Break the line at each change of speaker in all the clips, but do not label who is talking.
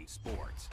Talking Sports.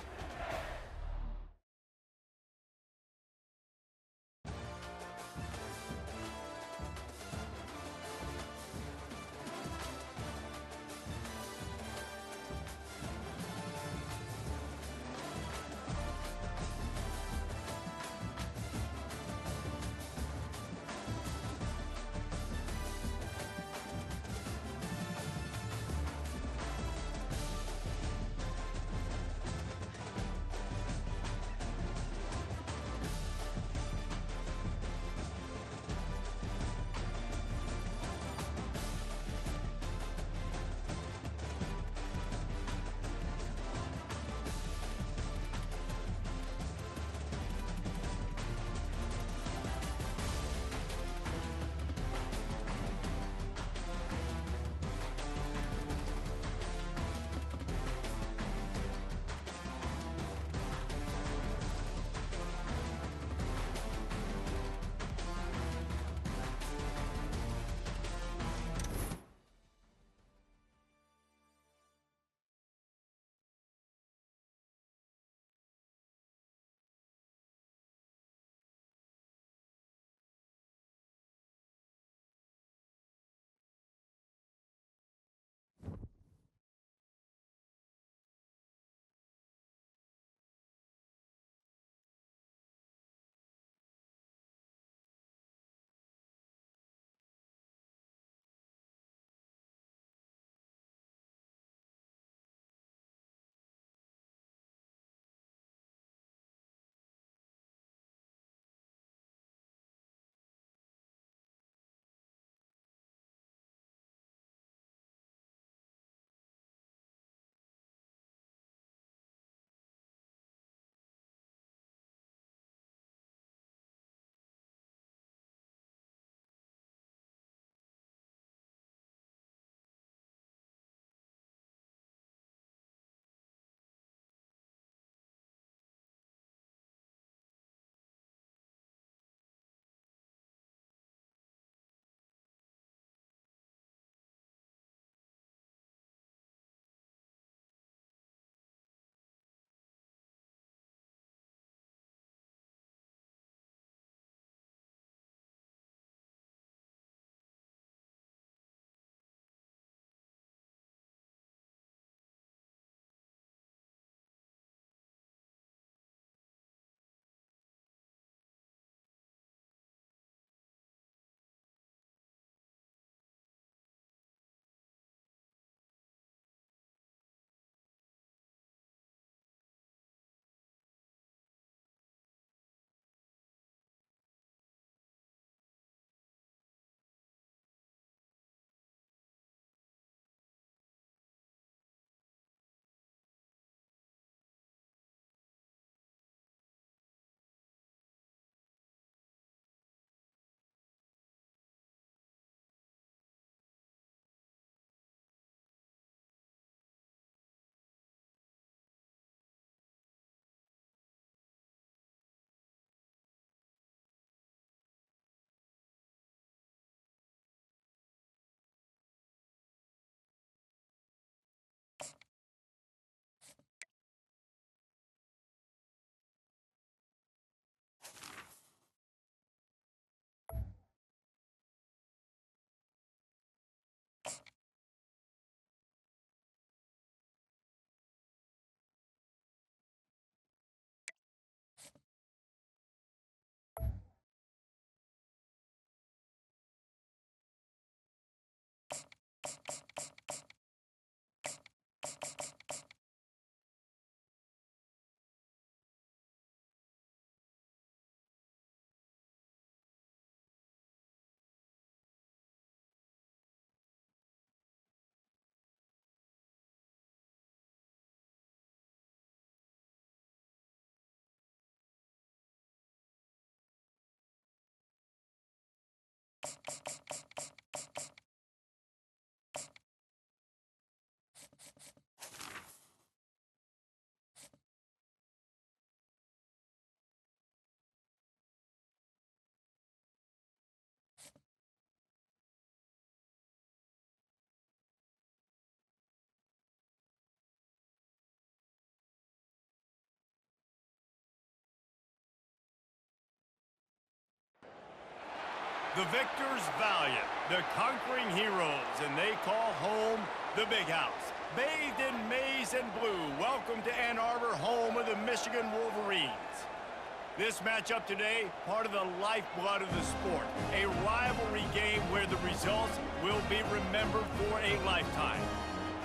The victors valiant, the conquering heroes, and they call home the Big House. Bathed in maize and blue, welcome to Ann Arbor, home of the Michigan Wolverines. This matchup today, part of the lifeblood of the sport. A rivalry game where the results will be remembered for a lifetime.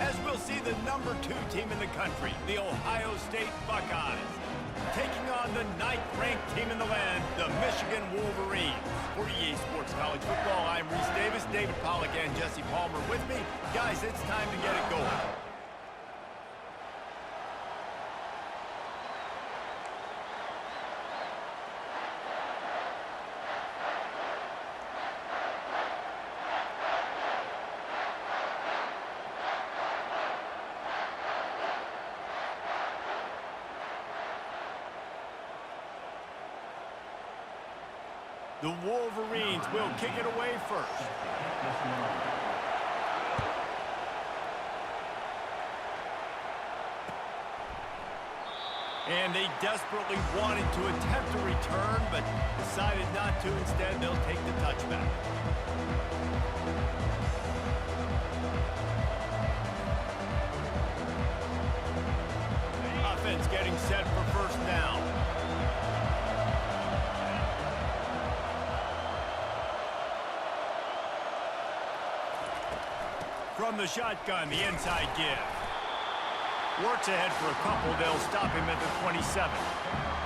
As we'll see the #2 team in the country, the Ohio State Buckeyes, taking on the 9th-ranked team in the land, the Michigan Wolverines. For EA Sports College Football, I'm Reese Davis, David Pollack, and Jesse Palmer with me. Guys, it's time to get it going. The Wolverines will kick it away first. And they desperately wanted to attempt a return, but decided not to. Instead, they'll take the touchback. Offense getting set for first down. From the shotgun, the inside give. Works ahead for a couple. They'll stop him at the 27.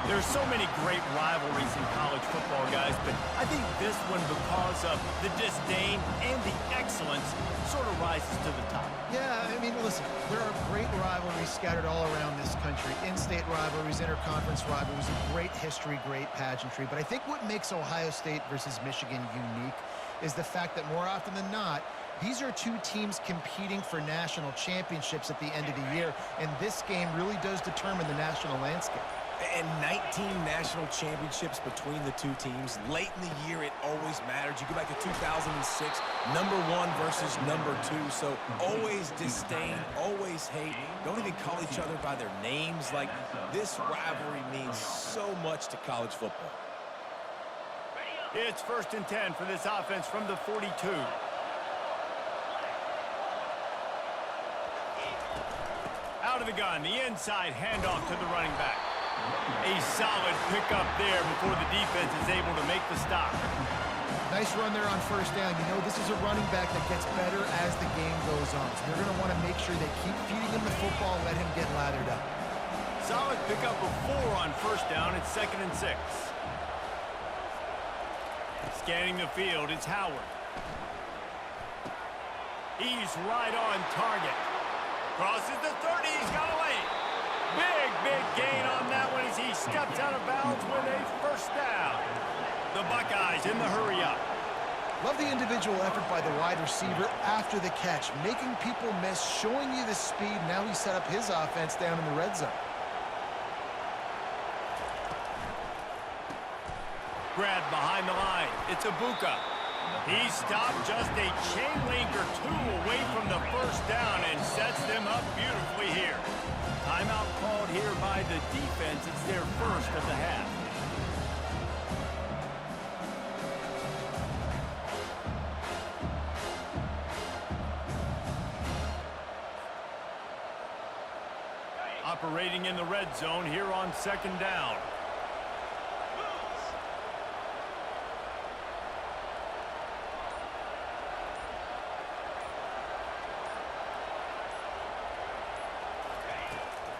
There's so many great rivalries in college football, guys, but I think this one, because of the disdain and the excellence, sort of rises to the top.
Yeah, I mean, listen, there are great rivalries scattered all around this country. In-state rivalries, interconference rivalries, great history, great pageantry. But I think what makes Ohio State versus Michigan unique is the fact that more often than not, these are two teams competing for national championships at the end of the year, and this game really does determine the national landscape.
And 19 national championships between the two teams. Late in the year, it always mattered. You go back to 2006, #1 versus #2. So always disdain, always hate. Don't even call each other by their names. Like, this rivalry means so much to college football.
It's 1st and 10 for this offense from the 42. Out of the gun, the inside handoff to the running back. A solid pickup there before the defense is able to make the stop.
Nice run there on first down. You know, this is a running back that gets better as the game goes on. So they're going to want to make sure they keep feeding him the football and let him get lathered up.
Solid pickup of 4 on first down. It's 2nd and 6. Scanning the field, it's Howard. He's right on target. Crosses the 30, he's got away. Big gain on that one as he steps out of bounds with a first down. The Buckeyes in the hurry-up.
Love the individual effort by the wide receiver after the catch, making people miss, showing you the speed. Now he set up his offense down in the red zone.
Grab behind the line. It's Ibuka. He stopped just a chain link or 2 away from the first down and sets them up beautifully here. Timeout called here by the defense. It's their first of the half. Operating in the red zone here on 2nd down.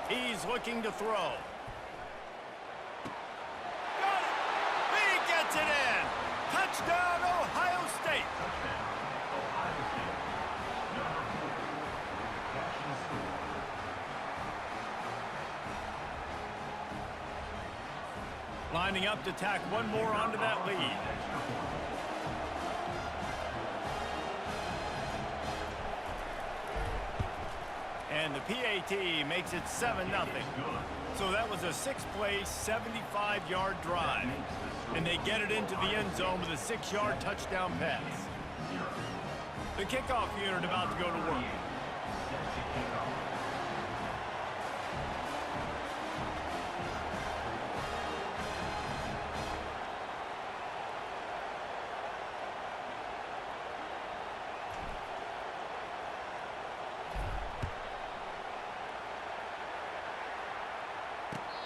He's looking to throw. Got it! He gets it in! Touchdown, Ohio State! Lining up to tack one more onto that lead. And the PAT makes it 7-0. So that was a 6-play, 75-yard drive. And they get it into the end zone with a 6-yard touchdown pass. The kickoff unit about to go to work.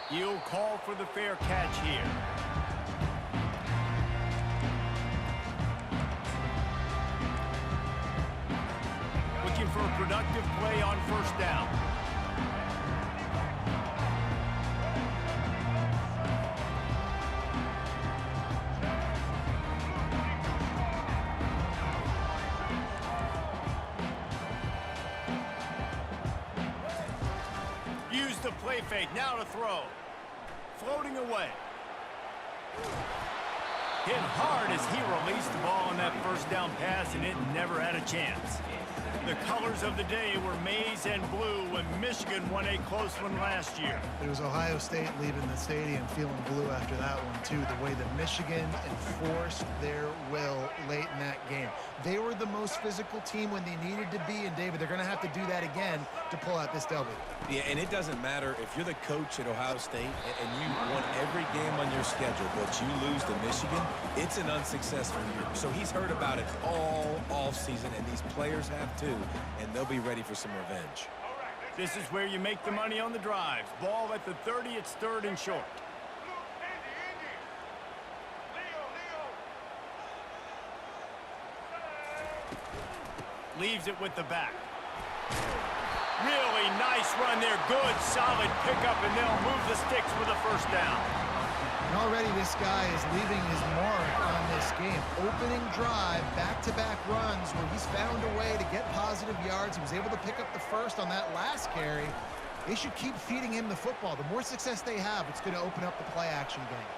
He'll call for the fair catch here. Looking for a productive play on first down. Use the play fake, now to throw. Floating away. Hit hard as he released the ball on that first down pass, and it never had a chance. The colors of the day were maize and blue when Michigan won a close one last year.
It was Ohio State leaving the stadium feeling blue after that one, too. The way that Michigan enforced their will late in that game. They were the most physical team when they needed to be, and David, they're going to have to do that again to pull out this W.
Yeah, and it doesn't matter if you're the coach at Ohio State and you won every game on your schedule, but you lose to Michigan, it's an unsuccessful year. So he's heard about it all offseason, and these players have too, and they'll be ready for some revenge.
This is where you make the money on the drives. Ball at the 30, it's 3rd and short. Leaves it with the back. Really nice run there. Good, solid pickup, and they'll move the sticks with a first down.
And already this guy is leaving his mark on this game. Opening drive, back-to-back runs where he's found a way to get positive yards. He was able to pick up the first on that last carry. They should keep feeding him the football. The more success they have, it's going to open up the play-action game.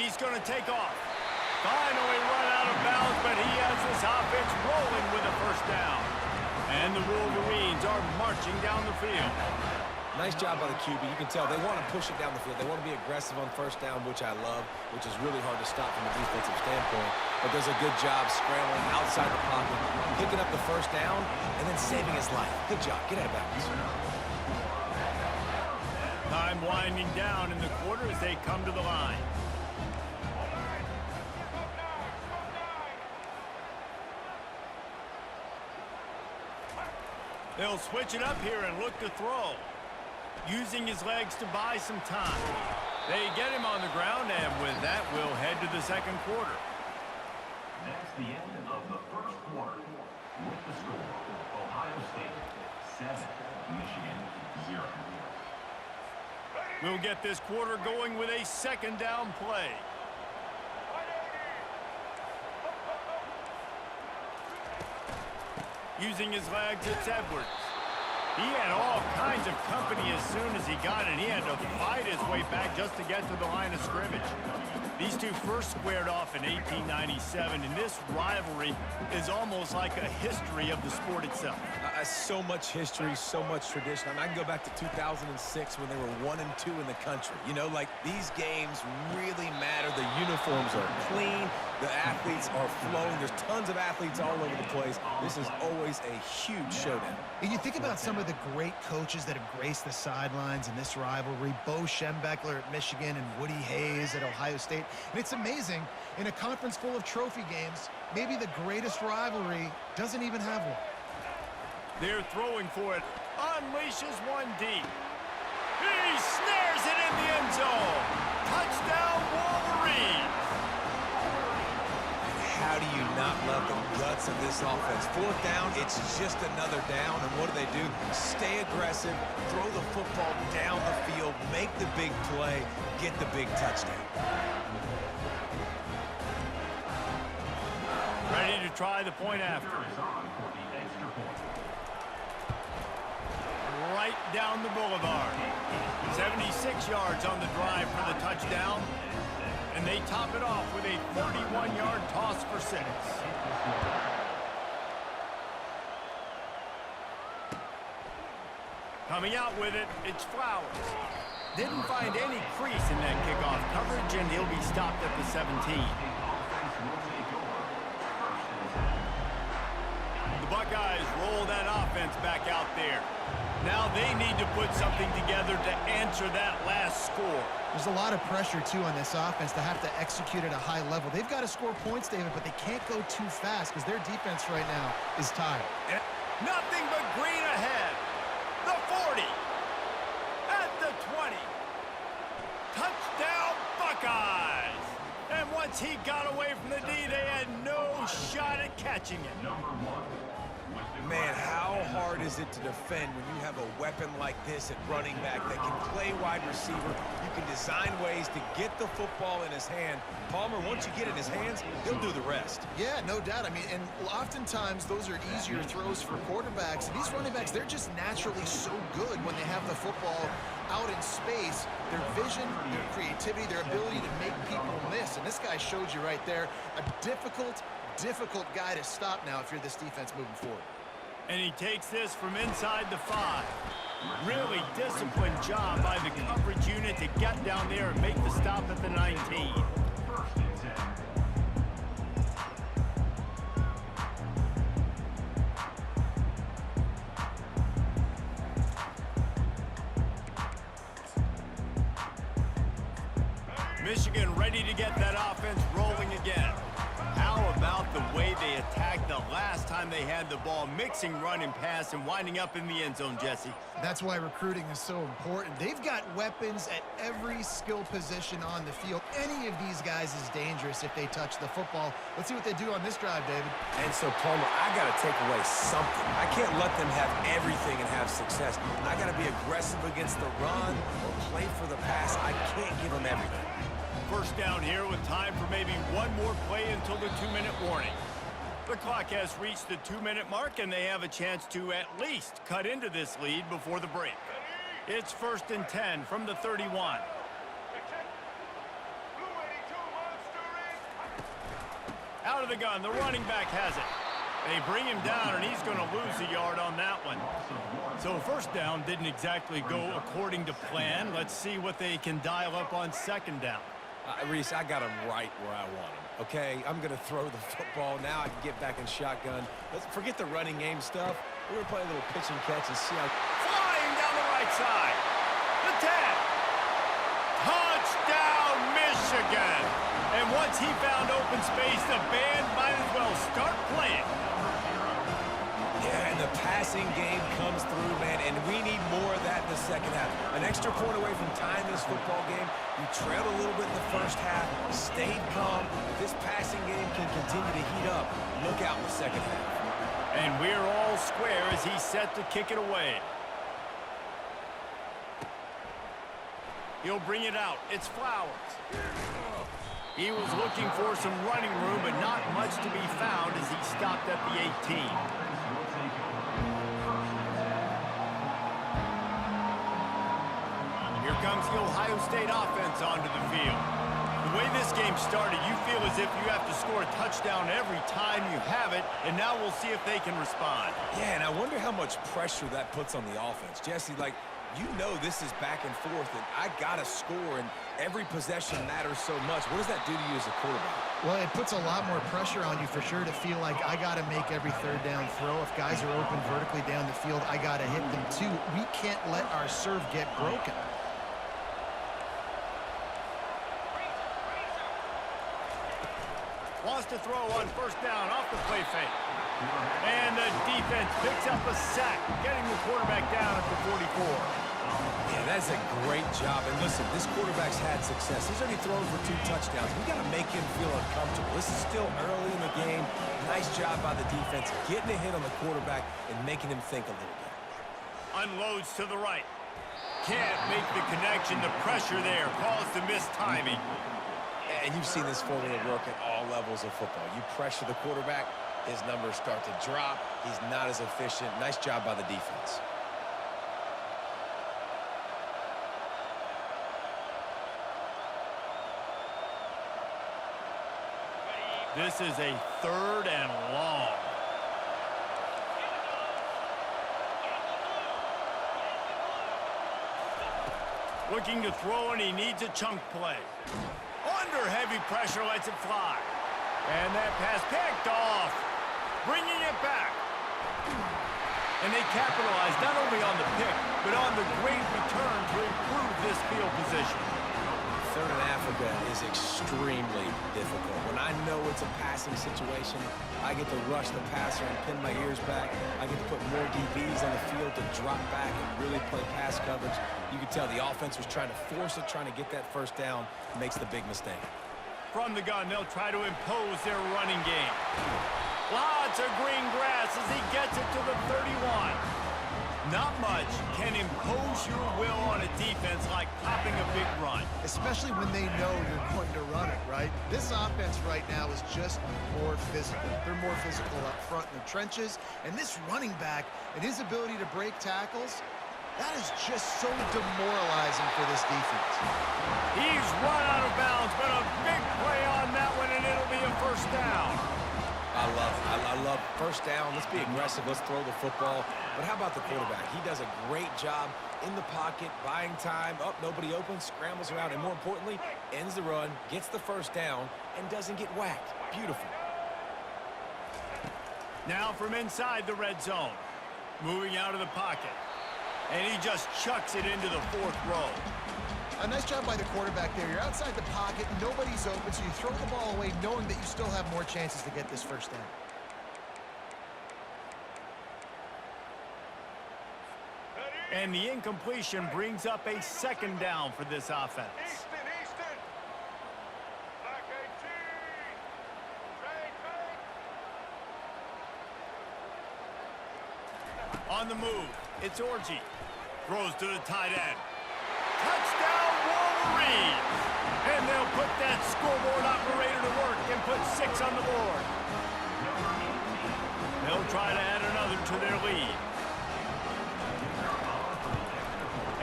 He's going to take off. Finally run out of bounds, but he has this offense rolling with a first down. And the Wolverines are marching down the field.
Nice job by the QB. You can tell they want to push it down the field. They want to be aggressive on first down, which I love, which is really hard to stop from a defensive standpoint. But does a good job scrambling outside the pocket, picking up the first down, and then saving his life. Good job. Get out of bounds.
Time winding down in the quarter as they come to the line. They'll switch it up here and look to throw. Using his legs to buy some time. They get him on the ground, and with that, we'll head to the second quarter.
That's the end of the first quarter. With the score, Ohio State 7, Michigan 0.
We'll get this quarter going with a second down play. Using his legs, it's Edwards. He had all kinds of company as soon as he got it. He had to fight his way back just to get to the line of scrimmage. These two first squared off in 1897, and this rivalry is almost like a history of the sport itself.
So much history, so much tradition. I mean, I can go back to 2006 when they were 1 and 2 in the country. You know, like, these games really matter. The uniforms are clean. The athletes are flowing. There's tons of athletes all over the place. This is always a huge showdown.
And you think about some of the great coaches that have graced the sidelines in this rivalry. Bo Schembechler at Michigan and Woody Hayes at Ohio State. And it's amazing, in a conference full of trophy games, maybe the greatest rivalry doesn't even have one.
They're throwing for it. Unleashes one deep. He snares it in the end zone. Touchdown, Wolverines.
How do you not love the guts of this offense? 4th down, it's just another down, and what do? Stay aggressive, throw the football down the field, make the big play, get the big touchdown.
Ready to try the point after. Right down the boulevard. 76 yards on the drive for the touchdown. And they top it off with a 31-yard toss for 6. Coming out with it, it's Flowers. Didn't find any crease in that kickoff coverage, and he'll be stopped at the 17. The Buckeyes roll that offense back out there. Now they need to put something together to answer that last score.
There's a lot of pressure, too, on this offense to have to execute at a high level. They've got to score points, David, but they can't go too fast because their defense right now is tired.
And nothing but green ahead. The 40. At the 20. Touchdown, Buckeyes! And once he got away from the D, they had no shot at catching it.
Man, how hard is it to defend when you have a weapon like this at running back that can play wide receiver? You can design ways to get the football in his hand. Palmer, once you get it in his hands, he'll do the rest.
Yeah, no doubt. I mean, and oftentimes those are easier throws for quarterbacks. And these running backs, they're just naturally so good when they have the football out in space. Their vision, their creativity, their ability to make people miss. And this guy showed you right there, a difficult guy to stop now if you're this defense moving forward.
And he takes this from inside the 5. Really disciplined job by the coverage unit to get down there and make the stop at the 19. Michigan ready to get that offense rolling again. How about the way they attacked the last time they had the ball, mixing run and pass and winding up in the end zone, Jesse?
That's why recruiting is so important. They've got weapons at every skill position on the field. Any of these guys is dangerous if they touch the football. Let's see what they do on this drive, David.
And so, Palmer, I got to take away something. I can't let them have everything and have success. I got to be aggressive against the run or play for the pass. I can't give them everything.
First down here with time for maybe one more play until the 2-minute warning. The clock has reached the 2-minute mark, and they have a chance to at least cut into this lead before the break. It's 1st and 10 from the 31. Out of the gun, the running back has it. They bring him down, and he's going to lose a yard on that one. So first down didn't exactly go according to plan. Let's see what they can dial up on second down.
Reese, I got him right where I want him, okay? I'm going to throw the football. Now I can get back in shotgun. Let's forget the running game stuff. We're going to play a little pitch and catch and see how...
Flying down the right side. The 10. Touchdown, Michigan. And once he found open space, the band might as well start playing.
Yeah, and the passing game comes through, man, and we need more of that in the second half. An extra point away from tying this football game. You trailed a little bit in the first half, stayed calm. If this passing game can continue to heat up, look out in the second half.
And we're all square as he's set to kick it away. He'll bring it out. It's Flowers. He was looking for some running room, but not much to be found as he stopped at the 18. Here comes the Ohio State offense onto the field. The way this game started, you feel as if you have to score a touchdown every time you have it, and now we'll see if they can respond.
Yeah, and I wonder how much pressure that puts on the offense. Jesse, like, you know this is back and forth, and I got to score, and every possession matters so much. What does that do to you as a quarterback?
Well, it puts a lot more pressure on you for sure to feel like I got to make every third down throw. If guys are open vertically down the field, I got to hit them too. We can't let our serve get broken.
Wants to throw on first down off the play fake. And the defense picks up a sack, getting the quarterback down at the 44.
Yeah, that's a great job. And listen, this quarterback's had success. He's already thrown for 2 touchdowns. We got to make him feel uncomfortable. This is still early in the game. Nice job by the defense, getting a hit on the quarterback and making him think a little bit.
Unloads to the right. Can't make the connection. The pressure there caused the missed timing.
And you've seen this formula work at all levels of football. You pressure the quarterback, his numbers start to drop. He's not as efficient. Nice job by the defense.
This is a 3rd and long. Looking to throw, and he needs a chunk play. Under heavy pressure, lets it fly. And that pass picked off, bringing it back. And they capitalize not only on the pick, but on the great return to improve this field position.
Third in Africa is extremely difficult. When I know it's a passing situation, I get to rush the passer and pin my ears back. I get to put more DBs on the field to drop back and really play pass coverage. You can tell the offense was trying to force it, trying to get that first down, makes the big mistake.
From the gun, they'll try to impose their running game. Lots of green grass as he gets it to the 31. Not much can impose your will on a defense like popping a big run.
Especially when they know you're going to run it, right? This offense right now is just more physical. They're more physical up front in the trenches. And this running back and his ability to break tackles, that is just so demoralizing for this defense.
He's run out of bounds, but a big play on that one, and it'll be a first down.
I love first down. Let's be aggressive. Let's throw the football. But how about the quarterback? He does a great job in the pocket, buying time. Up, nobody open, scrambles around, and more importantly, ends the run, gets the first down, and doesn't get whacked. Beautiful.
Now from inside the red zone. Moving out of the pocket. And he just chucks it into the fourth row.
A nice job by the quarterback there. You're outside the pocket, nobody's open, so you throw the ball away knowing that you still have more chances to get this first down.
And the incompletion brings up a second down for this offense. On the move, it's Orji. Throws to the tight end. Touchdown, Wolverines! And they'll put that scoreboard operator to work and put 6 on the board. They'll try to add another to their lead.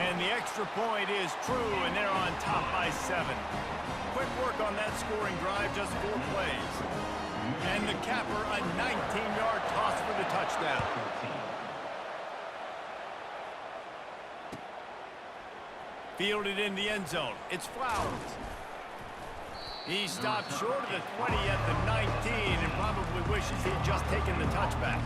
And the extra point is true, and they're on top by 7. Quick work on that scoring drive, just 4 plays. And the capper, a 19-yard toss for the touchdown. Fielded in the end zone. It's Flowers. He stopped short of the 20 at the 19 and probably wishes he'd just taken the touchback.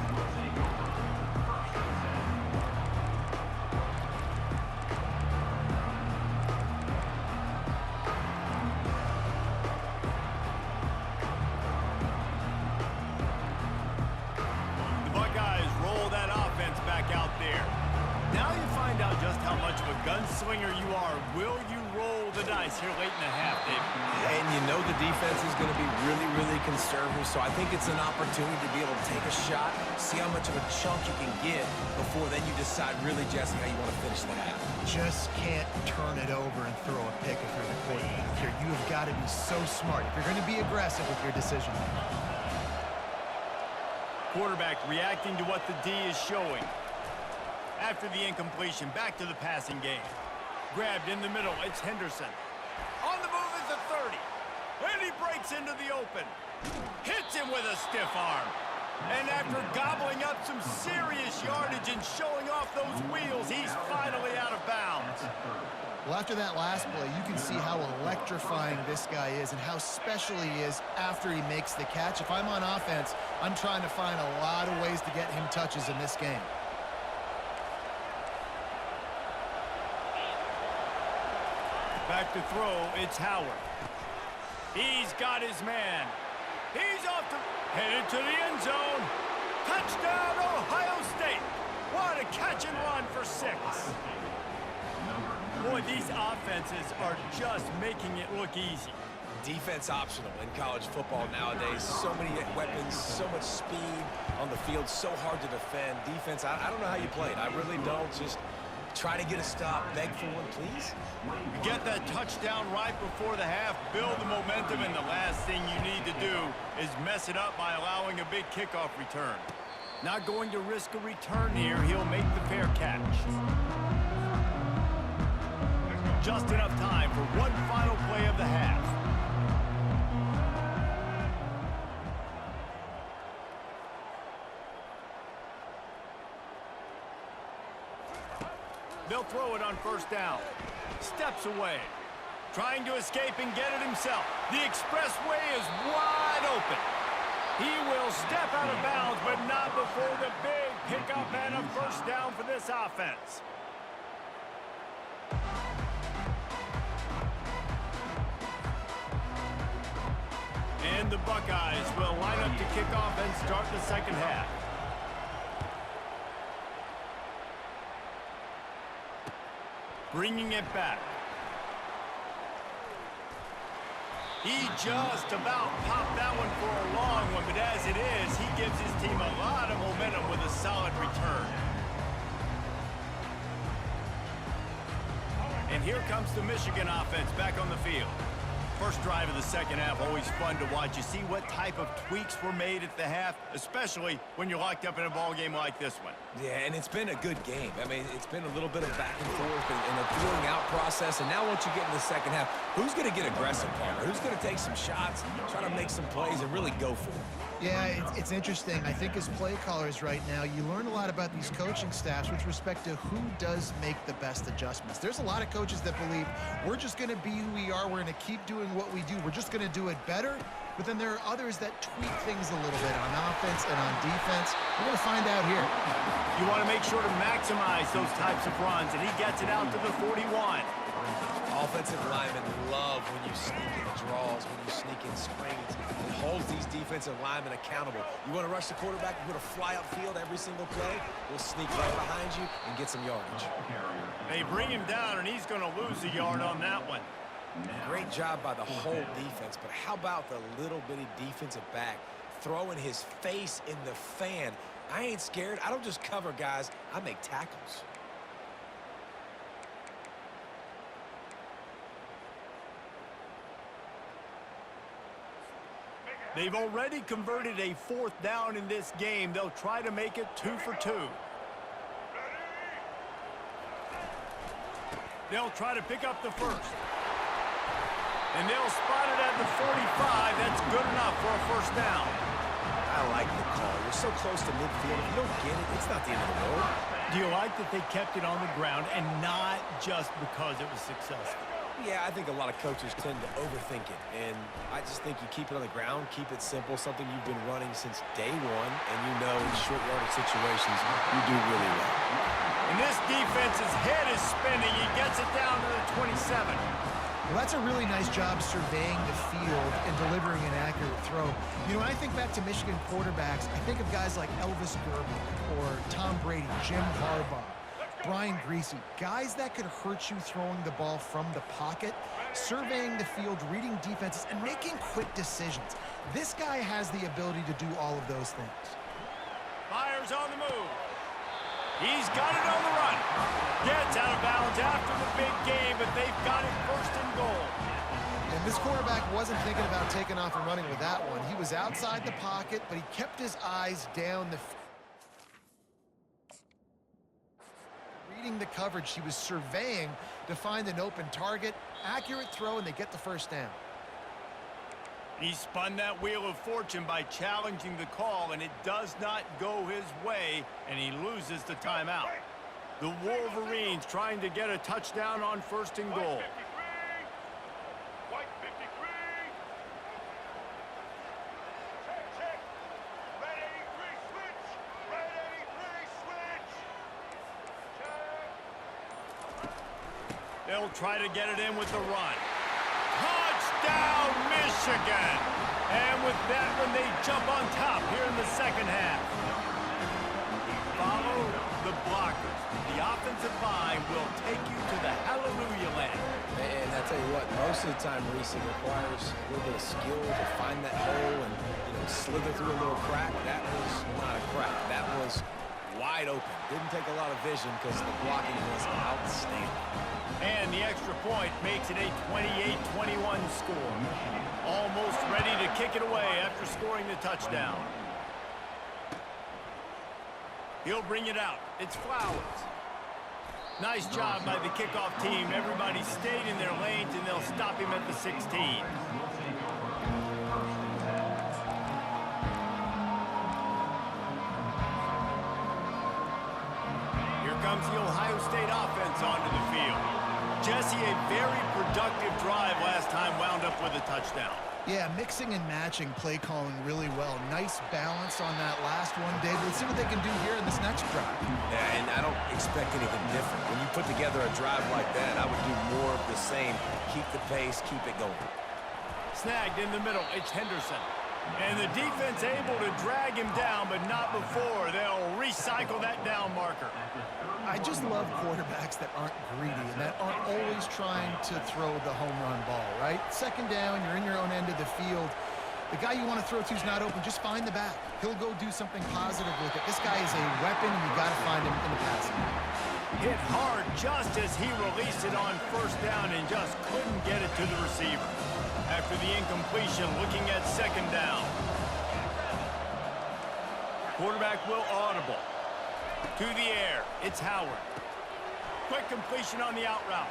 The Buckeyes roll that offense back out there. Now you find out just how much of a gunslinger you are. Will you roll the dice here late in the half, David?
And you know the defense is going to be really, really conservative, so I think it's an opportunity to be able to take a shot, see how much of a chunk you can get before then you decide really, Jesse, how you want to finish the half.
Just can't turn it over and throw a pick if you're the quarterback here. You have got to be so smart if you're going to be aggressive with your decision.
Quarterback reacting to what the D is showing. After the incompletion, back to the passing game. Grabbed in the middle, it's Henderson. On the move is the 30. And he breaks into the open. Hits him with a stiff arm. And after gobbling up some serious yardage and showing off those wheels, he's finally out of bounds.
Well, after that last play, you can see how electrifying this guy is and how special he is after he makes the catch. If I'm on offense, I'm trying to find a lot of ways to get him touches in this game.
Back to throw, it's Howard. He's got his man. He's off to headed to the end zone. Touchdown, Ohio State. What a catch and run for 6. Boy, these offenses are just making it look easy.
Defense optional in college football nowadays. So many weapons, so much speed on the field, so hard to defend. Defense, I don't know how you play it. I really don't. Just try to get a stop, beg for one, please.
You get that touchdown right before the half, build the momentum, and the last thing you need to do is mess it up by allowing a big kickoff return. Not going to risk a return here. He'll make the fair catch. Just enough time for one final play of the half. They'll throw it on first down. Steps away. Trying to escape and get it himself. The expressway is wide open. He will step out of bounds, but not before the big pickup and a first down for this offense. And the Buckeyes will line up to kick off and start the second half. Bringing it back. He just about popped that one for a long one, but as it is, he gives his team a lot of momentum with a solid return. And here comes the Michigan offense back on the field. First drive of the second half, always fun to watch. You see what type of tweaks were made at the half, especially when you're locked up in a ball game like this one.
Yeah, and it's been a good game. I mean, it's been a little bit of back and forth and a feeling out process. And now once you get in the second half, who's going to get aggressive, Palmer? Who's going to take some shots, try to make some plays, and really go for it?
Yeah, it's interesting. I think as play callers right now, you learn a lot about these coaching staffs with respect to who does make the best adjustments. There's a lot of coaches that believe we're just going to be who we are. We're going to keep doing what we do. We're just going to do it better. But then there are others that tweak things a little bit on offense and on defense. We're going to find out here.
You want to make sure to maximize those types of runs, and he gets it out to the 41.
Offensive linemen love when you sneak in draws, when you sneak in screens. It holds these defensive linemen accountable. You want to rush the quarterback, you want to fly upfield every single play, we'll sneak right behind you and get some yardage.
They bring him down, and he's going to lose a yard on that one.
Great job by the whole defense, but how about the little bitty defensive back throwing his face in the fan? I ain't scared. I don't just cover guys. I make tackles.
They've already converted a fourth down in this game. They'll try to make it 2 for 2. They'll try to pick up the first. And they'll spot it at the 45. That's good enough for a first down.
I like the call. You're so close to midfield. If you don't get it, it's not the end of the world.
Do you like that they kept it on the ground and not just because it was successful?
Yeah, I think a lot of coaches tend to overthink it, and I just think you keep it on the ground, keep it simple, something you've been running since day one, and you know in short yardage situations you do really well.
And this defense's head is spinning. He gets it down to the 27.
Well, that's a really nice job surveying the field and delivering an accurate throw. You know, when I think back to Michigan quarterbacks, I think of guys like Elvis Gerber or Tom Brady, Jim Harbaugh, Brian Greasy, guys that could hurt you throwing the ball from the pocket, surveying the field, reading defenses, and making quick decisions. This guy has the ability to do all of those things.
Fires on the move. He's got it on the run. Gets out of bounds after the big game, but they've got it first and goal.
And this quarterback wasn't thinking about taking off and running with that one. He was outside the pocket, but he kept his eyes down the field. Reading the coverage, he was surveying to find an open target. Accurate throw, and they get the first down.
He spun that wheel of fortune by challenging the call, and it does not go his way, and he loses the timeout. The Wolverines trying to get a touchdown on first and goal. They'll try to get it in with the run. Touchdown, Michigan! And with that one, they jump on top here in the second half. Follow the blockers. The offensive line will take you to the hallelujah land.
And I tell you what, most of the time, Reese, it requires a little bit of skill to find that hole and slither through a little crack. That was not a crack. That was wide open. Didn't take a lot of vision because the blocking was outstanding.
And the extra point makes it a 28-21 score. Almost ready to kick it away after scoring the touchdown. He'll bring it out. It's Flowers. Nice job by the kickoff team. Everybody stayed in their lanes, and they'll stop him at the 16. Here comes the Ohio State offense onto the field. Jesse, a very productive drive last time, wound up with a touchdown.
Yeah, mixing and matching play calling really well. Nice balance on that last one, David. Let's see what they can do here in this next drive.
Yeah, and I don't expect anything different. When you put together a drive like that, I would do more of the same. Keep the pace, keep it going.
Snagged in the middle, it's Henderson. And the defense able to drag him down, but not before. They'll recycle that down marker.
I just love quarterbacks that aren't greedy and that aren't always trying to throw the home run ball, right? Second down, you're in your own end of the field. The guy you want to throw to is not open. Just find the back. He'll go do something positive with it. This guy is a weapon, and you got to find him in the passing.
Hit hard just as he released it on first down and just couldn't get it to the receiver. After the incompletion, looking at second down. Quarterback will audible. To the air, it's Howard. Quick completion on the out route.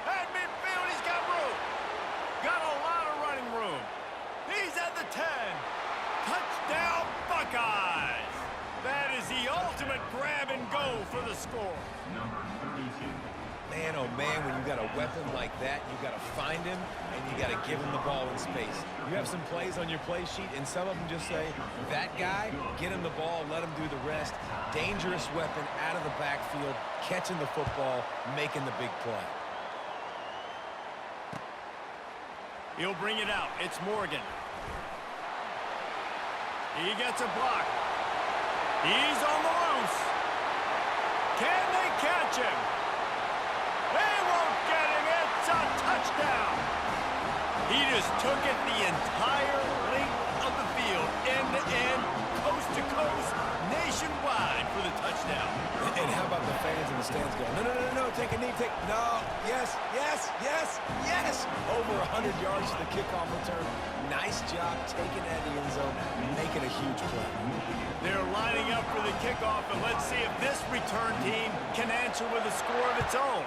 At midfield, he's got room. Got a lot of running room. He's at the 10. Touchdown, Buckeyes. That is the ultimate grab and go for the score.
Number 32.
Man, oh man, when you got a weapon like that, you got to find him, and you got to give him the ball in space. You have some plays on your play sheet, and some of them just say, that guy, get him the ball, let him do the rest. Dangerous weapon out of the backfield, catching the football, making the big play.
He'll bring it out. It's Morgan. He gets a block. He's on the loose. Can they catch him? They won't get him. It's a touchdown. He just took it the entire length of the field, end to end, coast to coast, nationwide for the touchdown.
And how about the fans in the stands going, no, no, no, no, take a knee, no, yes, yes, yes, yes. Over 100 yards to the kickoff return. Nice job taking that in the end zone, making a huge play.
They're lining up for the kickoff, and let's see if this return team can answer with a score of its own.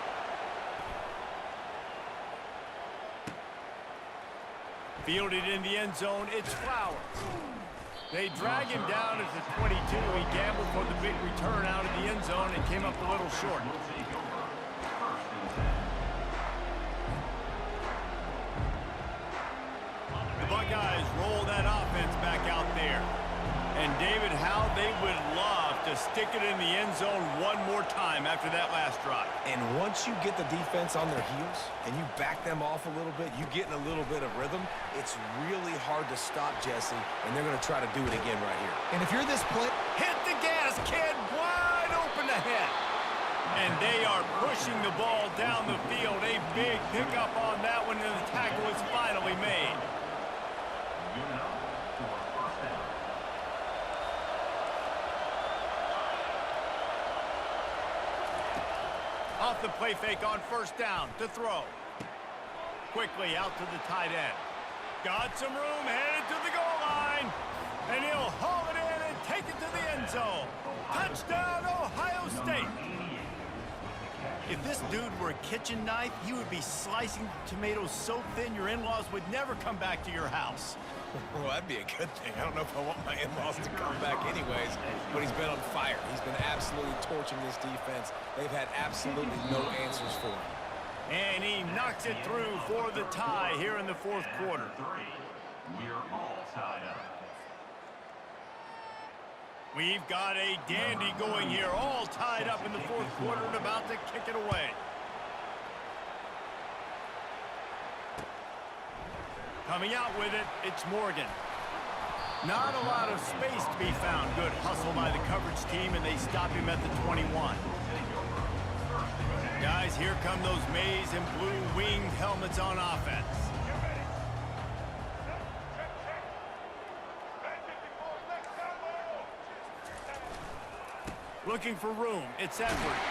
Fielded in the end zone, it's Flowers. They drag him down at the 22. He gambled for the big return out of the end zone and came up a little short. The Buckeyes roll that offense back out there. And David, how they would love to stick it in the end zone one more time after that last drive.
And once you get the defense on their heels and you back them off a little bit, you get in a little bit of rhythm, it's really hard to stop, Jesse, and they're going to try to do it again right here.
And if you're this play...
Hit the gas, kid, wide open ahead. And they are pushing the ball down the field. A big pickup on that one, and the tackle is finally made. Off the play fake on first down to throw. Quickly out to the tight end. Got some room, headed to the goal line. And he'll haul it in and take it to the end zone. Touchdown, Ohio State. If this dude were a kitchen knife, he would be slicing tomatoes so thin your in-laws would never come back to your house.
Well, that'd be a good thing. I don't know if I want my in-laws to come back anyways, but he's been on fire. He's been absolutely torching this defense. They've had absolutely no answers for him.
And he knocks it through for the tie here in the fourth quarter.
We're all tied up.
We've got a dandy going here, all tied up in the fourth quarter and about to kick it away. Coming out with it, it's Morgan. Not a lot of space to be found. Good hustle by the coverage team, and they stop him at the 21. Guys, here come those maize and blue winged helmets on offense. Looking for room, it's Edwards.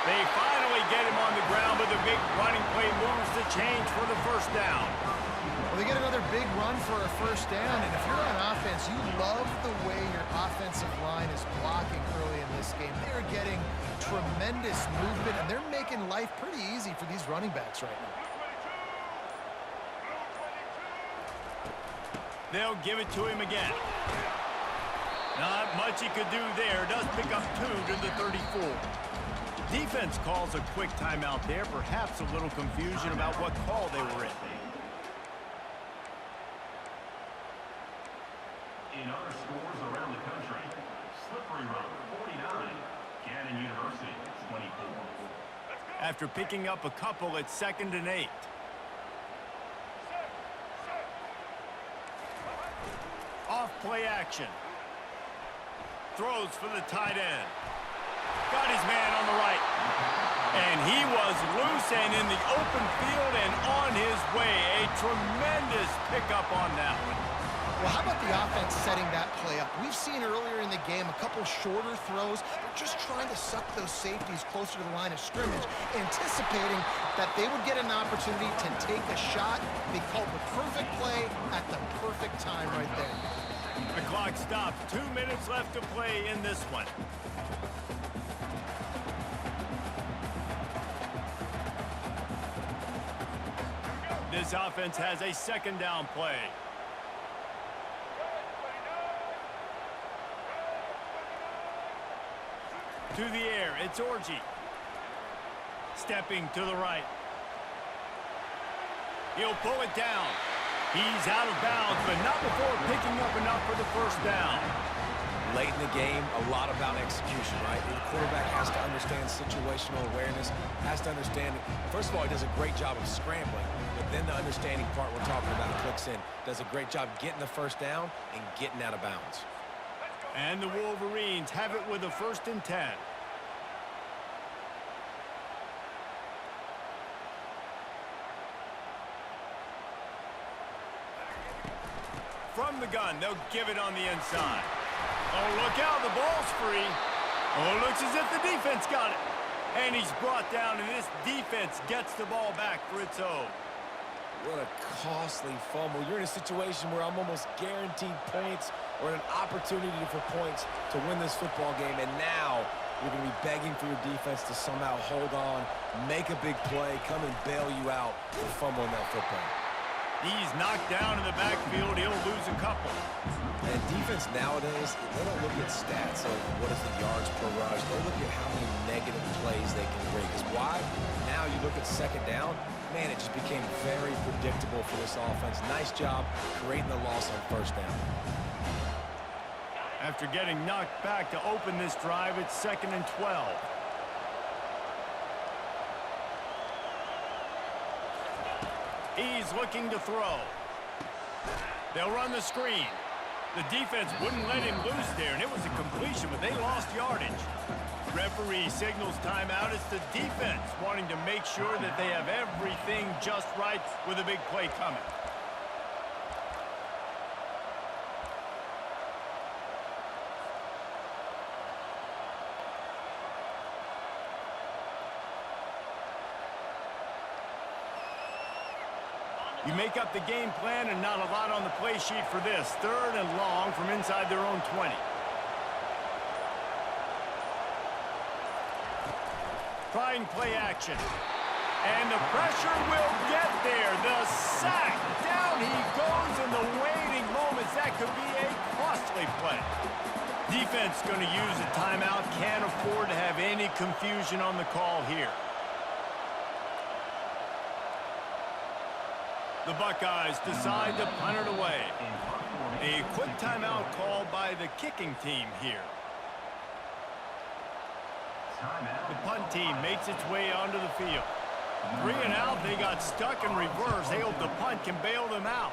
They finally get him on the ground, but the big running play moves the change for the first down.
Well, they get another big run for a first down, and if you're on offense, you love the way your offensive line is blocking early in this game. They're getting tremendous movement, and they're making life pretty easy for these running backs right now.
They'll give it to him again. Not much he could do there. Does pick up 2 to the 34. Defense calls a quick timeout there. Perhaps a little confusion about what call they were in.
In other scores around the country, Slippery Road, 49. Cannon University, 24.
After picking up a couple, it's 2nd and 8. play action. Throws for the tight end. Got his man on the right. And he was loose and in the open field and on his way. A tremendous pickup on that one.
Well, how about the offense setting that play up? We've seen earlier in the game a couple shorter throws. They're just trying to suck those safeties closer to the line of scrimmage, anticipating that they would get an opportunity to take a shot. They called the perfect play at the perfect time right there.
The clock stops. 2 minutes left to play in this one. This offense has a second down play. To the air, it's Orji. Stepping to the right. He'll pull it down. He's out of bounds, but not before picking up enough for the first down.
Late in the game, a lot about execution, right? The quarterback has to understand situational awareness, has to understand, first of all, he does a great job of scrambling, but then the understanding part we're talking about clicks in. Does a great job getting the first down and getting out of bounds.
And the Wolverines have it with a 1st and 10. From the gun, they'll give it on the inside. Oh, look out, the ball's free. Oh, it looks as if the defense got it. And he's brought down, and this defense gets the ball back for its own.
What a costly fumble. You're in a situation where I'm almost guaranteed points or an opportunity for points to win this football game, and now you're going to be begging for your defense to somehow hold on, make a big play, come and bail you out for fumbling that football.
He's knocked down in the backfield. He'll lose a couple.
And defense nowadays, they don't look at stats of what is the yards per rush. They look at how many negative plays they can bring. Because why? Now you look at second down, man, it just became very predictable for this offense. Nice job creating the loss on first down.
After getting knocked back to open this drive, it's 2nd and 12. He's looking to throw. They'll run the screen. The defense wouldn't let him loose there, and it was a completion, but they lost yardage. Referee signals timeout. It's the defense wanting to make sure that they have everything just right with a big play coming. You make up the game plan and not a lot on the play sheet for this. 3rd and long from inside their own 20. Trying play action. And the pressure will get there. The sack. Down he goes in the waiting moments. That could be a costly play. Defense going to use a timeout. Can't afford to have any confusion on the call here. The Buckeyes decide to punt it away. A quick timeout called by the kicking team here. The punt team makes its way onto the field. 3 and out, they got stuck in reverse. They hope the punt can bail them out.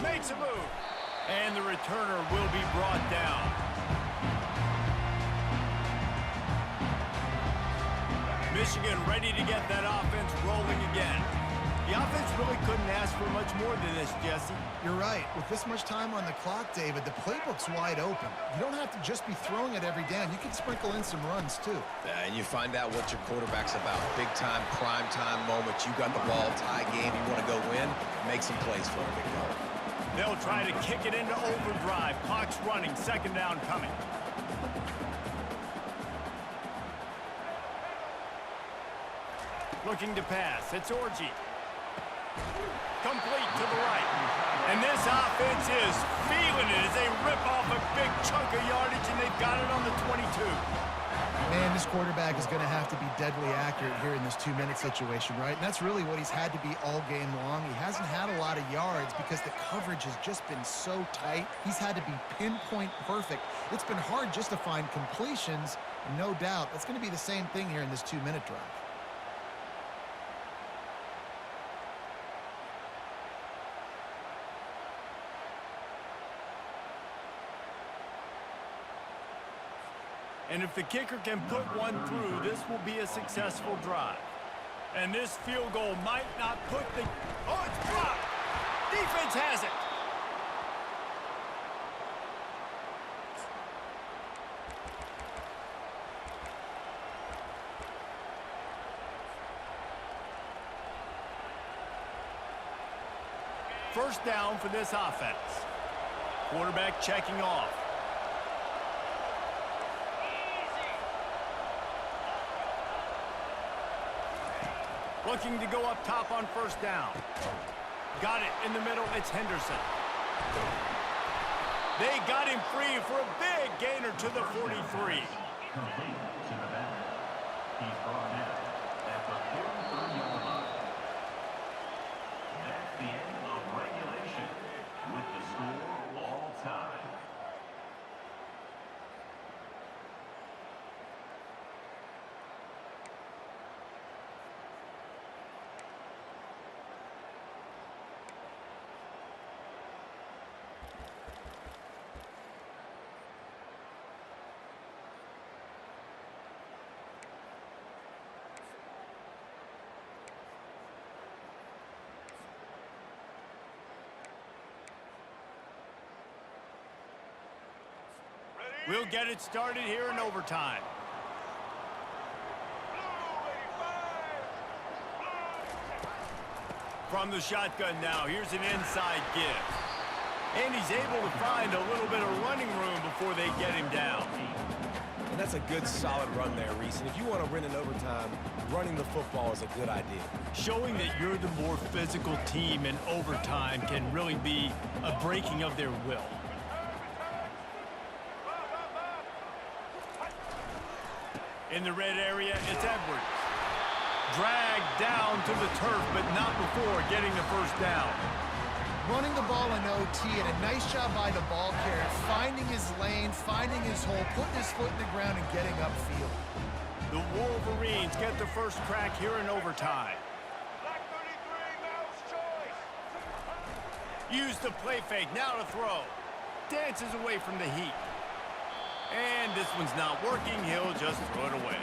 Makes a move. And the returner will be brought down. Michigan ready to get that offense rolling again. The offense really couldn't ask for much more than this, Jesse.
You're right. With this much time on the clock, David, the playbook's wide open. You don't have to just be throwing it every down. You can sprinkle in some runs, too.
And you find out what your quarterback's about. Big-time, prime-time moments. You got the ball, tie game. You want to go win, make some plays for him.
They'll try to kick it into overdrive. Clock's running. 2nd down coming. Looking to pass. It's Orji. Complete to the right. And this offense is feeling it as they rip off a big chunk of yardage, and they've got it on the 22.
Man, this quarterback is going to have to be deadly accurate here in this 2-minute situation, right? And that's really what he's had to be all game long. He hasn't had a lot of yards because the coverage has just been so tight. He's had to be pinpoint perfect. It's been hard just to find completions, and no doubt that's going to be the same thing here in this 2-minute drive.
And if the kicker can put one through, this will be a successful drive. And this field goal might not put the... Oh, it's blocked! Defense has it! First down for this offense. Quarterback checking off. Looking to go up top on first down. Got it in the middle. It's Henderson. They got him free for a big gainer to the 43.
Complete to the back. He's brought down at the 43-yard line. That's the end of regulation with the score all time.
We'll get it started here in overtime. From the shotgun now, here's an inside give. And he's able to find a little bit of running room before they get him down.
And that's a good, solid run there, Reese. And if you want to win in overtime, running the football is a good idea.
Showing that you're the more physical team in overtime can really be a breaking of their will. In the red area, it's Edwards. Dragged down to the turf, but not before getting the first down.
Running the ball in OT, and a nice job by the ball carrier, finding his lane, finding his hole, putting his foot in the ground and getting upfield.
The Wolverines get the first crack here in overtime.
Black 33, mouse choice.
Use the play fake, now to throw. Dances away from the heat. And this one's not working, he'll just throw it away.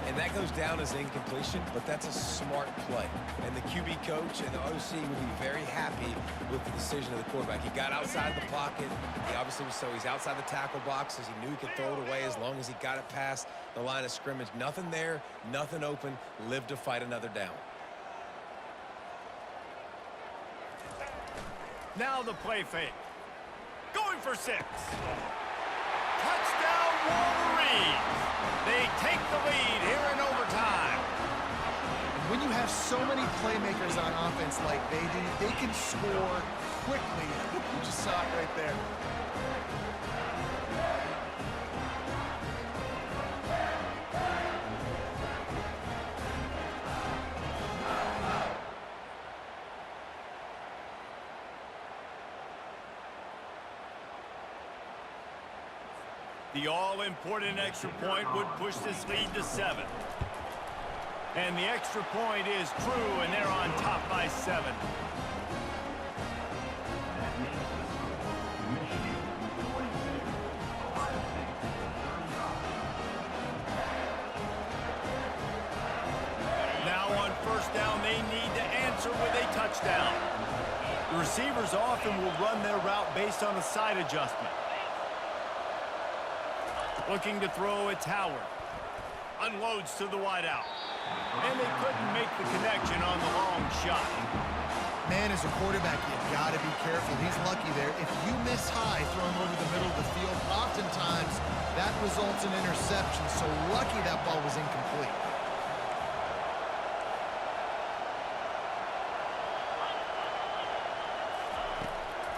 And that goes down as incompletion, but that's a smart play. And the QB coach and the OC will be very happy with the decision of the quarterback. He got outside the pocket. He obviously was, so he's outside the tackle box as he knew he could throw it away as long as he got it past the line of scrimmage. Nothing there, nothing open, live to fight another down.
Now the play fake. Going for 6. Touchdown Wolverines! They take the lead here in overtime.
When you have so many playmakers on offense like they do, they can score quickly. You just saw it right there.
The all-important extra point would push this lead to 7. And the extra point is true, and they're on top by 7.
That makes the score Michigan 46, Ohio State 35.
Now on first down, they need to answer with a touchdown. The receivers often will run their route based on a side adjustment. Looking to throw, it's Howard. Unloads to the wideout. And they couldn't make the connection on the long shot.
Man, as a quarterback, you got to be careful. He's lucky there. If you miss high throwing over the middle of the field, oftentimes that results in interception. So lucky that ball was incomplete.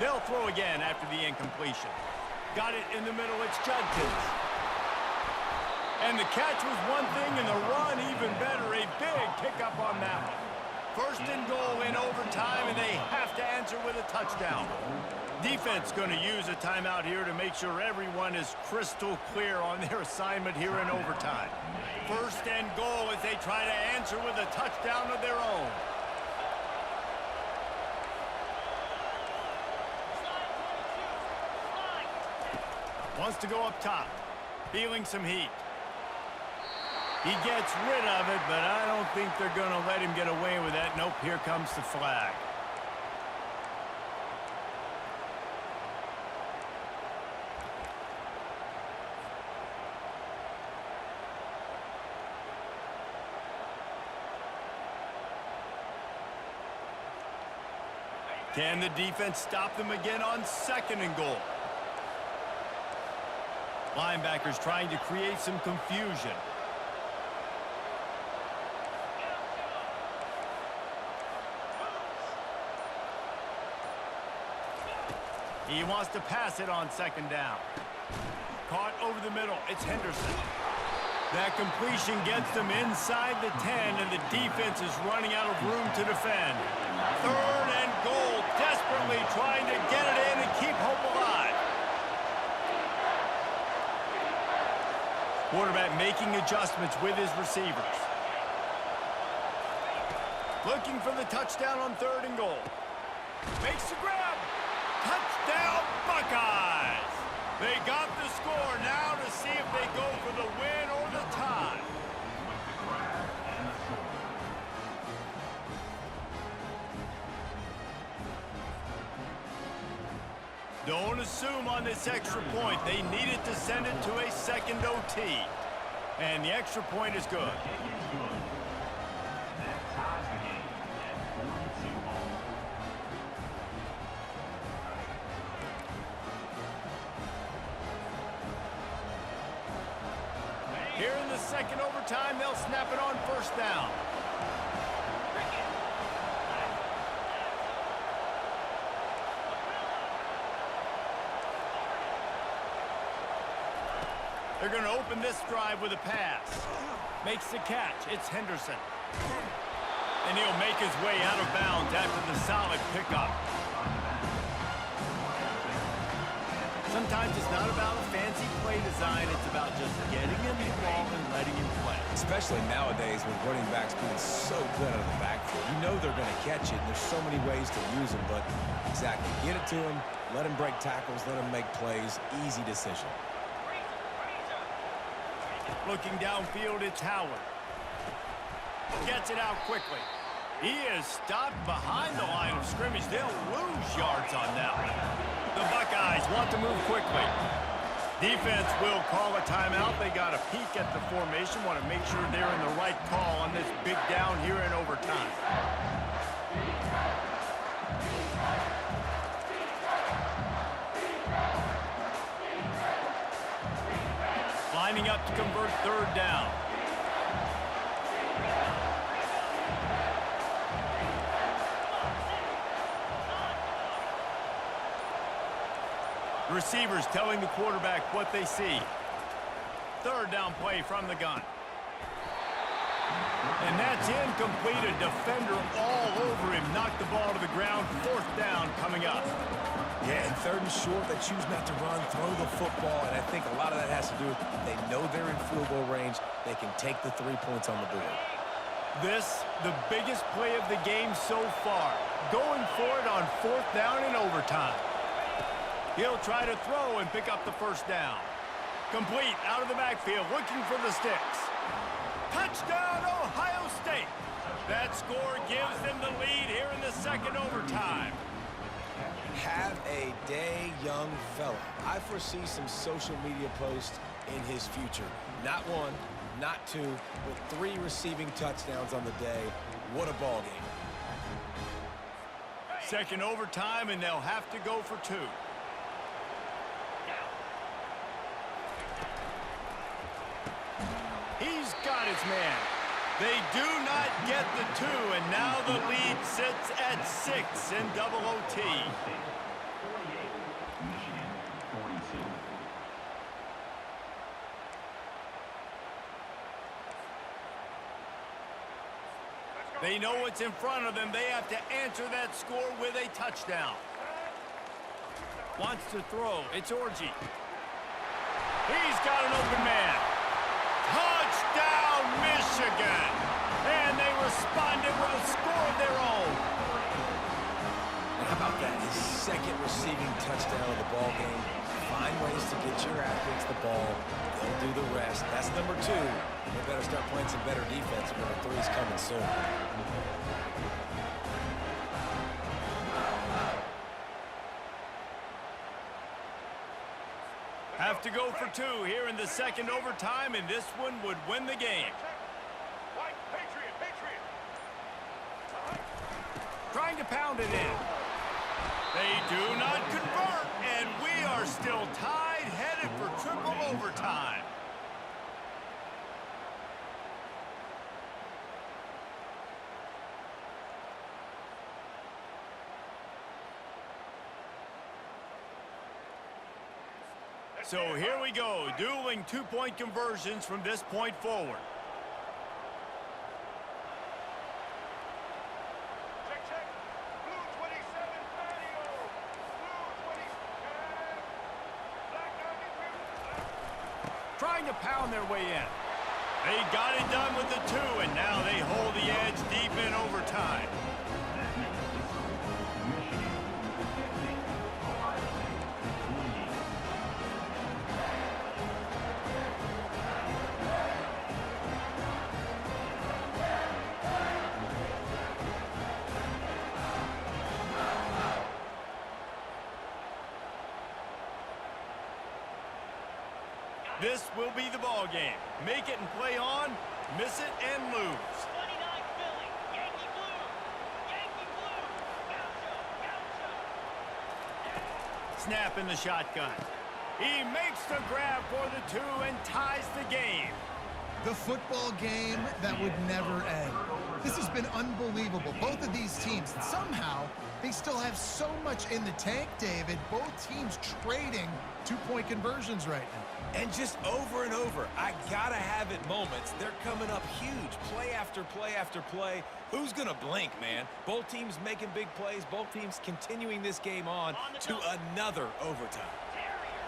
They'll throw again after the incompletion. Got it in the middle, it's Judkins. And the catch was one thing, and the run even better. A big pickup on that one. First and goal in overtime, and they have to answer with a touchdown. Defense going to use a timeout here to make sure everyone is crystal clear on their assignment here in overtime. First and goal as they try to answer with a touchdown of their own. Wants to go up top. Feeling some heat. He gets rid of it, but I don't think they're going to let him get away with that. Nope, here comes the flag. Can the defense stop them again on 2nd and goal? Linebackers trying to create some confusion. He wants to pass it on 2nd down. Caught over the middle. It's Henderson. That completion gets them inside the 10, and the defense is running out of room to defend. 3rd and goal, desperately trying to get it in and keep hope alive. Quarterback making adjustments with his receivers. Looking for the touchdown on 3rd and goal. Makes the grab. Touchdown, Buckeyes! They got the score now to see if they go for the win or the tie. Don't assume on this extra point. They needed to send it to a 2nd OT. And the extra point is good. Here in the 2nd overtime, they'll snap it on 1st down. They're going to open this drive with a pass. Makes the catch. It's Henderson. And he'll make his way out of bounds after the solid pickup. Sometimes it's not about a fancy play design. It's about just getting him the ball and letting him play.
Especially nowadays with running backs being so good out of the backfield. You know they're going to catch it, and there's so many ways to use them. But exactly, get it to him, let him break tackles, let him make plays. Easy decision.
Looking downfield, it's Howard. Gets it out quickly. He is stopped behind the line of scrimmage. They'll lose yards on that one. The Buckeyes want to move quickly. Defense will call a timeout. They got a peek at the formation. Want to make sure they're in the right call on this big down here in overtime. Lining up to convert 3rd down. Receivers telling the quarterback what they see. 3rd down play from the gun. And that's incomplete. A defender all over him. Knocked the ball to the ground. 4th down coming up.
Yeah, and 3rd and short, they choose not to run, throw the football, and I think a lot of that has to do with they know they're in field goal range. They can take the 3 points on the board.
This, the biggest play of the game so far. Going for it on 4th down in overtime. He'll try to throw and pick up the 1st down. Complete out of the backfield, looking for the sticks. Touchdown, Ohio State. That score gives them the lead here in the 2nd overtime.
Have a day, young fella. I foresee some social media posts in his future. Not 1, not 2, but 3 receiving touchdowns on the day. What a ball game.
2nd overtime, and they'll have to go for 2. He's got his man. They do not get the 2, and now the lead sits at 6 in double OT. They know what's in front of them. They have to answer that score with a touchdown. Wants to throw. It's Orji. He's got an open man. Touchdown, Michigan! And they responded with a score of their own.
And how about that? His 2nd receiving touchdown of the ball game. Find ways to get your athletes the ball. They'll do the rest. That's number 2. They better start playing some better defense. Number 3 is coming soon.
Have to go for 2 here in the second overtime, and this one would win the game.
White, Patriot, Patriot.
Trying to pound it in. They do not convert, and we are still tied, headed for triple overtime. So here we go, dueling 2-point conversions from this point forward.
Check, check. Blue 27, patio. Blue 27. Black 93.
Trying to pound their way in. They got it done with the 2, and now they hold the edge deep in overtime. This will be the ball game. Make it and play on, miss it and lose.
29 Philly, Yankee Blue, Yankee Blue, Gaucho, Gaucho.
Snap in the shotgun. He makes the grab for the 2 and ties the game.
The football game that would never end. This has been unbelievable. Both of these teams, somehow, they still have so much in the tank, David. Both teams trading 2-point conversions right now.
And just over and over, I gotta have it moments. They're coming up huge, play after play after play. Who's gonna blink, man? Both teams making big plays, both teams continuing this game on to another overtime.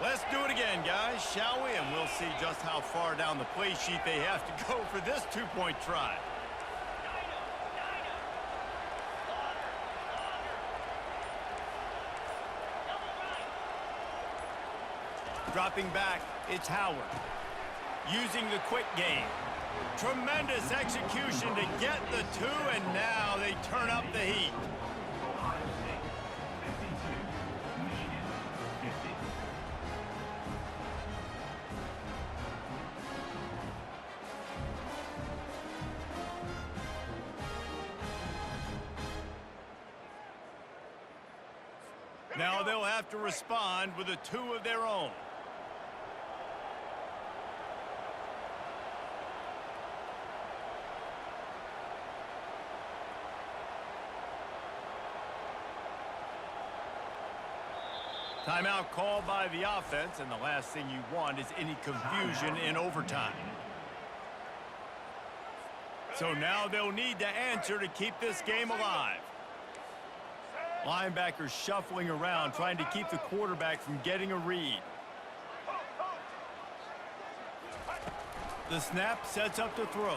Let's do it again, guys, shall we? And we'll see just how far down the play sheet they have to go for this 2-point try. Dropping back, it's Howard. Using the quick game. Tremendous execution to get the 2, and now they turn up the heat.
Ohio State 52, Michigan 50.
Now they'll have to respond with a 2 of their own. Timeout called by the offense, and the last thing you want is any confusion in overtime. So now they'll need to answer to keep this game alive. Linebackers shuffling around, trying to keep the quarterback from getting a read. The snap sets up to throw.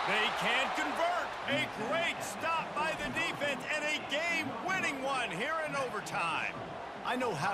They can't convert. A great stop by the defense and a game-winning one here in overtime. I know how